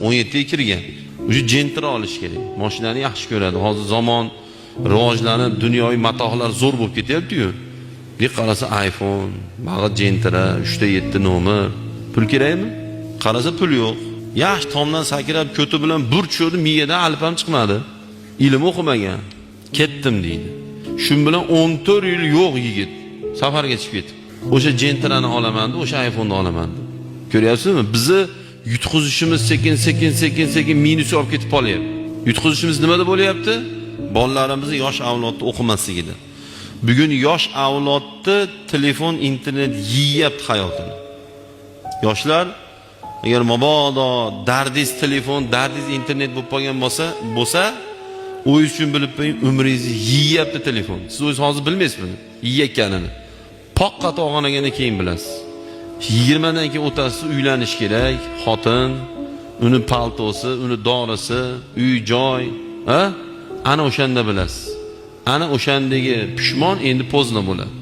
17 ga kirgan. O'sha Gentra olish kerak. Mashinani yaxshi ko'radi. Hozir zamon rivojlanib, dunyoviy matohlar zo'r bo'lib ketyapti-yu. Bir qarasa iPhone, bag'i Gentra, 3 ta 7 nomer. Pul kerakmi? Qarasa pul yo'q. Yaxshi tomdan sakrab, ko'ti bilan bur tushirdi, miyadan alp ham chiqmadi. Ilm o'qimagan. Ketdim deydi. Shun bilan 14 yil yo'q yigit. Safarga chiqib ketdi. O'sha Gentrani olaman deb, o'sha iPhone'ni olaman deb. Ko'ryapsizmi? Bizni yutqizishimiz sekin minus olib ketib qolyapti. Yutqizishimiz nimada bo'lyapti? Bolalarimizni yosh avlodni o'qimasligida. Bugun yosh avlodni telefon, internet yeyapti hayotini. Yoshlar agar mabodo dardingiz telefon, dardingiz internet bo'lib qolgan bo'lsa, u uchun bilib qo'ying, umringizni yeyapti telefon. Siz o'zingiz hozir bilmaysiz buni, yeyotganini. Poqqa tog'anagandan keyin bilasiz. 20 dan keyin o'tasiz, uylanish kerak, xotin, uni paltosi, uni dorisi, uy joy, ha? Ana o'shanda bilasiz. Ana o'shandagi pushmon endi po'zna bo'ladi.